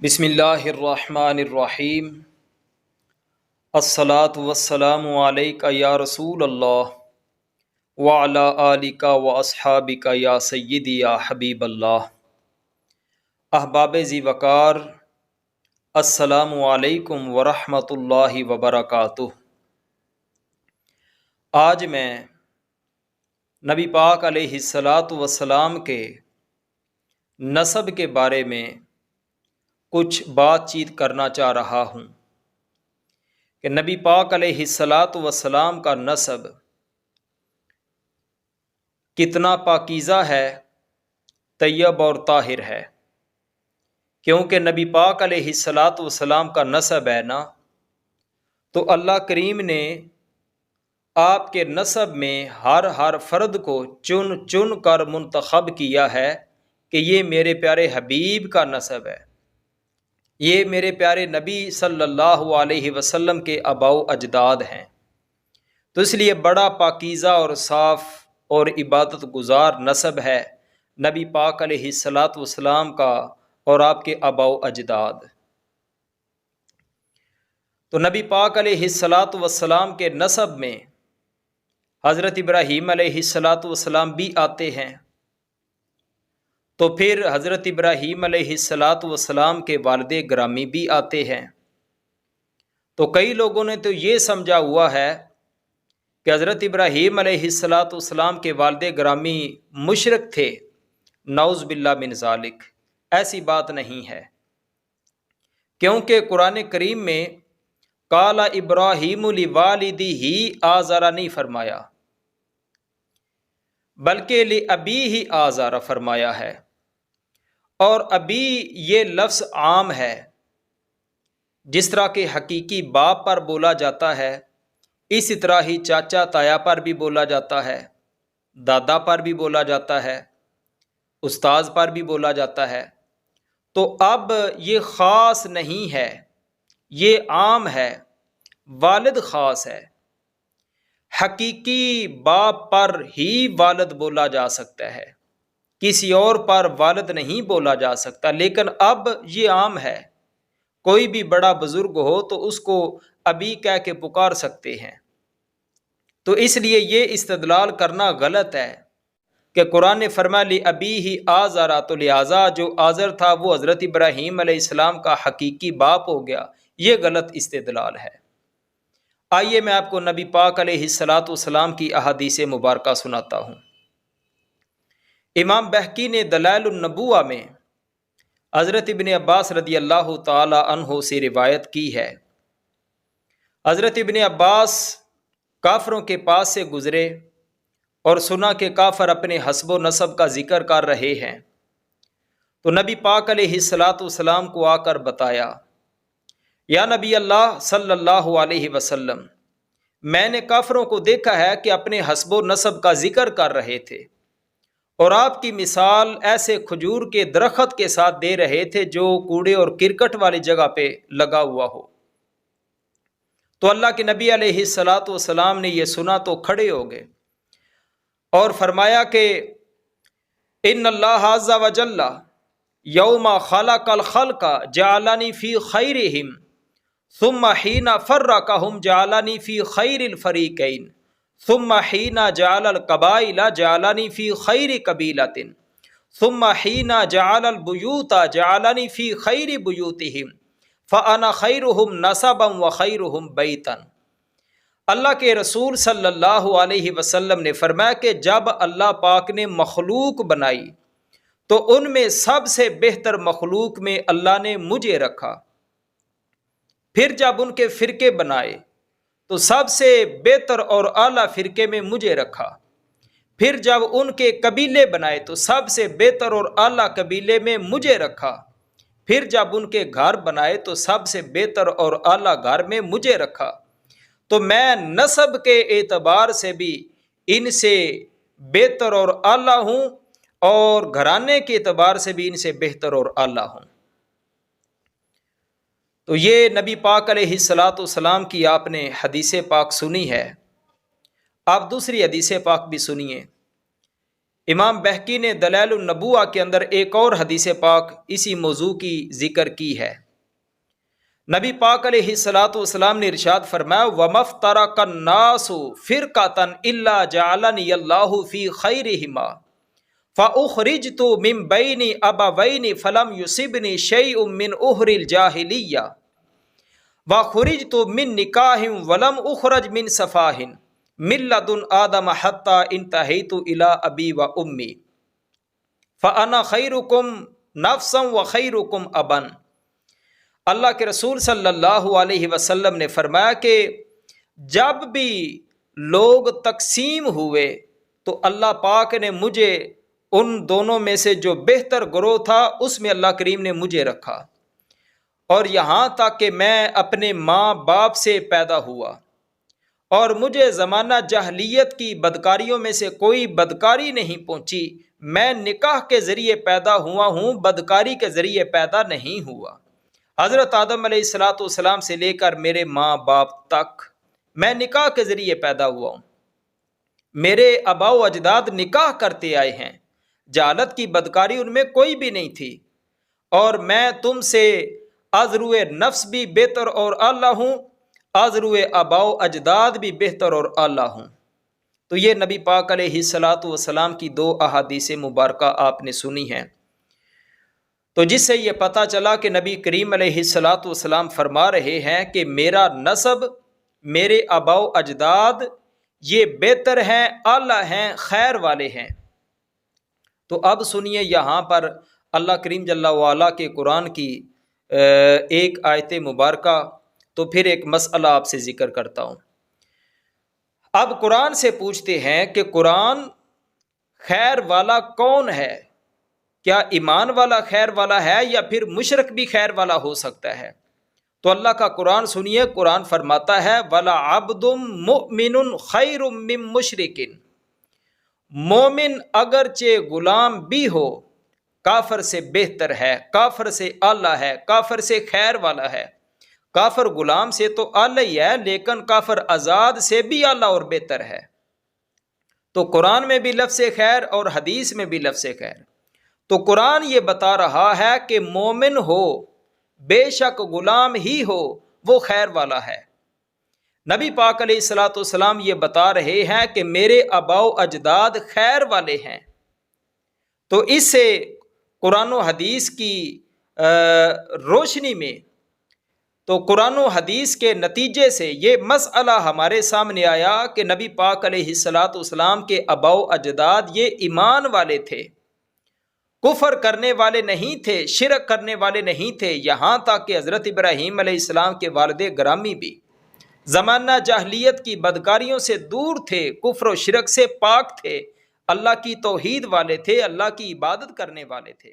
بسم اللہ الرحمن الرحیم۔ الصلاۃ والسلام علیک یا رسول اللہ وعلی آلک و اصحابک یا سیدی یا حبیب اللہ۔ احباب ذی وقار، السلام علیکم ورحمۃ اللہ وبرکاتہ۔ آج میں نبی پاک علیہ الصلاۃ والسلام کے نسب کے بارے میں کچھ بات چیت کرنا چاہ رہا ہوں کہ نبی پاک علیہ الصلاۃ والسلام کا نسب کتنا پاکیزہ ہے، طیب اور طاہر ہے، کیونکہ نبی پاک علیہ الصلاۃ والسلام کا نسب ہے نا، تو اللہ کریم نے آپ کے نسب میں ہر فرد کو چن چن کر منتخب کیا ہے کہ یہ میرے پیارے حبیب کا نسب ہے، یہ میرے پیارے نبی صلی اللہ علیہ وسلم کے آباء و اجداد ہیں۔ تو اس لیے بڑا پاکیزہ اور صاف اور عبادت گزار نسب ہے نبی پاک علیہ الصلاۃ والسلام کا اور آپ کے آباء و اجداد۔ تو نبی پاک علیہ الصلاۃ والسلام کے نسب میں حضرت ابراہیم علیہ الصلاۃ والسلام بھی آتے ہیں، تو پھر حضرت ابراہیم علیہ الصلاۃ والسلام کے والد گرامی بھی آتے ہیں۔ تو کئی لوگوں نے تو یہ سمجھا ہوا ہے کہ حضرت ابراہیم علیہ الصلاۃ والسلام کے والد گرامی مشرک تھے، نعوذ باللہ من ذالک۔ ایسی بات نہیں ہے، کیونکہ قرآن کریم میں قال ابراہیم لوالدیہ آزر نہیں فرمایا، بلکہ لابیہ آزر فرمایا ہے، اور ابی یہ لفظ عام ہے، جس طرح کہ حقیقی باپ پر بولا جاتا ہے اسی طرح ہی چاچا تایا پر بھی بولا جاتا ہے، دادا پر بھی بولا جاتا ہے، استاذ پر بھی بولا جاتا ہے۔ تو اب یہ خاص نہیں ہے، یہ عام ہے، والد خاص ہے۔ حقیقی باپ پر ہی والد بولا جا سکتا ہے، کسی اور پر والد نہیں بولا جا سکتا، لیکن اب یہ عام ہے، کوئی بھی بڑا بزرگ ہو تو اس کو ابی کہہ کے پکار سکتے ہیں۔ تو اس لیے یہ استدلال کرنا غلط ہے کہ قرآن نے فرمایا لابیہ آزر، تو لہٰذا جو آزر تھا وہ حضرت ابراہیم علیہ السلام کا حقیقی باپ ہو گیا، یہ غلط استدلال ہے۔ آئیے میں آپ کو نبی پاک علیہ الصلاۃ والسلام کی احادیث مبارکہ سناتا ہوں۔ امام بہقی نے دلائل النبوہ میں حضرت ابن عباس رضی اللہ تعالی عنہ سے روایت کی ہے۔ حضرت ابن عباس کافروں کے پاس سے گزرے اور سنا کہ کافر اپنے حسب و نسب کا ذکر کر رہے ہیں، تو نبی پاک علیہ الصلاۃ والسلام کو آ کر بتایا، یا نبی اللہ صلی اللہ علیہ وسلم، میں نے کافروں کو دیکھا ہے کہ اپنے حسب و نسب کا ذکر کر رہے تھے، اور آپ کی مثال ایسے کھجور کے درخت کے ساتھ دے رہے تھے جو کوڑے اور کرکٹ والی جگہ پہ لگا ہوا ہو۔ تو اللہ کے نبی علیہ الصلاۃ والسلام نے یہ سنا تو کھڑے ہو گئے اور فرمایا کہ ان اللہ عز وجل یوم خلق الخلق جعلنی فی خیرہم ثم حین فرقہم جعلنی فی خیر الفریقین ثم حین جعل القبائل جعلنی فی خیر قبیلۃ ثم حین جعل البیوت جعلنی فی خیر بیوتہم فانا خیرہم نسبا وخیرہم بیتا۔ اللہ کے رسول صلی اللہ علیہ وسلم نے فرمایا کہ جب اللہ پاک نے مخلوق بنائی تو ان میں سب سے بہتر مخلوق میں اللہ نے مجھے رکھا، پھر جب ان کے فرقے بنائے تو سب سے بہتر اور اعلیٰ فرقے میں مجھے رکھا، پھر جب ان کے قبیلے بنائے تو سب سے بہتر اور اعلیٰ قبیلے میں مجھے رکھا، پھر جب ان کے گھر بنائے تو سب سے بہتر اور اعلیٰ گھر میں مجھے رکھا۔ تو میں نسب کے اعتبار سے بھی ان سے بہتر اور اعلیٰ ہوں، اور گھرانے کے اعتبار سے بھی ان سے بہتر اور اعلیٰ ہوں۔ تو یہ نبی پاک علیہ الصلاۃ والسلام کی آپ نے حدیث پاک سنی ہے، آپ دوسری حدیث پاک بھی سنیے۔ امام بہقی نے دلائل النبوہ کے اندر ایک اور حدیث پاک اسی موضوع کی ذکر کی ہے۔ نبی پاک علیہ الصلاۃ والسلام نے ارشاد فرمایا وَمَفْتَرَقَ النَّاسُ فِرْقَةً إِلَّا جَعَلَنِيَ اللَّهُ فِي خَيْرِهِمَا فَأُخْرِجْتُ مِنْ بَيْنِ أَبَوَيْنِ فَلَمْ يُصِبْنِي شَيْءٌ مِنْ أُهْرِ الْجَاهِلِيَّةِ وَخُرِجْتُ مِنْ نِكَاحٍ وَلَمْ أُخْرَجْ مِنْ سَفَاهٍ مِنْ لَدُنْ آدَمَ حَتَّى انْتَهَيْتُ إِلَى أَبِي وَأُمِّي فَأَنَا خَيْرُكُمْ نَفْسًا وَخَيْرُكُمْ أَبًا۔ اللہ کے رسول صلی اللہ علیہ وسلم نے فرمایا کہ جب بھی لوگ تقسیم ہوئے تو اللہ پاک نے مجھے ان دونوں میں سے جو بہتر گروہ تھا اس میں اللہ کریم نے مجھے رکھا، اور یہاں تک کہ میں اپنے ماں باپ سے پیدا ہوا اور مجھے زمانہ جاہلیت کی بدکاریوں میں سے کوئی بدکاری نہیں پہنچی۔ میں نکاح کے ذریعے پیدا ہوا ہوں، بدکاری کے ذریعے پیدا نہیں ہوا۔ حضرت آدم علیہ الصلاۃ والسلام سے لے کر میرے ماں باپ تک میں نکاح کے ذریعے پیدا ہوا ہوں۔ میرے آباء و اجداد نکاح کرتے آئے ہیں، جہالت کی بدکاری ان میں کوئی بھی نہیں تھی، اور میں تم سے از روئے نفس بھی بہتر اور اعلیٰ ہوں، از روئے آباء و اجداد بھی بہتر اور اعلیٰ ہوں۔ تو یہ نبی پاک علیہ الصلاۃ والسلام کی دو احادیث مبارکہ آپ نے سنی ہیں، تو جس سے یہ پتہ چلا کہ نبی کریم علیہ الصلاۃ والسلام فرما رہے ہیں کہ میرا نسب، میرے آباء و اجداد یہ بہتر ہیں، اعلیٰ ہیں، خیر والے ہیں۔ تو اب سنیے یہاں پر اللہ کریم جل وعلا کے قرآن کی ایک آیت مبارکہ، تو پھر ایک مسئلہ آپ سے ذکر کرتا ہوں۔ اب قرآن سے پوچھتے ہیں کہ قرآن خیر والا کون ہے؟ کیا ایمان والا خیر والا ہے یا پھر مشرک بھی خیر والا ہو سکتا ہے؟ تو اللہ کا قرآن سنیے، قرآن فرماتا ہے وَلَعَبْدٌ مُؤْمِنٌ خَيْرٌ مِّن مُشْرِكٍ، مومن اگرچہ غلام بھی ہو کافر سے بہتر ہے، کافر سے اعلیٰ ہے، کافر سے خیر والا ہے۔ کافر غلام سے تو اعلیٰ ہی ہے، لیکن کافر آزاد سے بھی اعلیٰ اور بہتر ہے۔ تو قرآن میں بھی لفظ خیر اور حدیث میں بھی لفظ خیر۔ تو قرآن یہ بتا رہا ہے کہ مومن ہو بے شک غلام ہی ہو وہ خیر والا ہے۔ نبی پاک علیہ الصلاۃ والسلام یہ بتا رہے ہیں کہ میرے آباء و اجداد خیر والے ہیں۔ تو اس سے قرآن و حدیث کی روشنی میں، تو قرآن و حدیث کے نتیجے سے یہ مسئلہ ہمارے سامنے آیا کہ نبی پاک علیہ الصلاۃ والسلام کے آباء و اجداد یہ ایمان والے تھے، کفر کرنے والے نہیں تھے، شرک کرنے والے نہیں تھے، یہاں تک کہ حضرت ابراہیم علیہ السلام کے والد گرامی بھی زمانہ جاہلیت کی بدکاریوں سے دور تھے، کفر و شرک سے پاک تھے، اللہ کی توحید والے تھے، اللہ کی عبادت کرنے والے تھے۔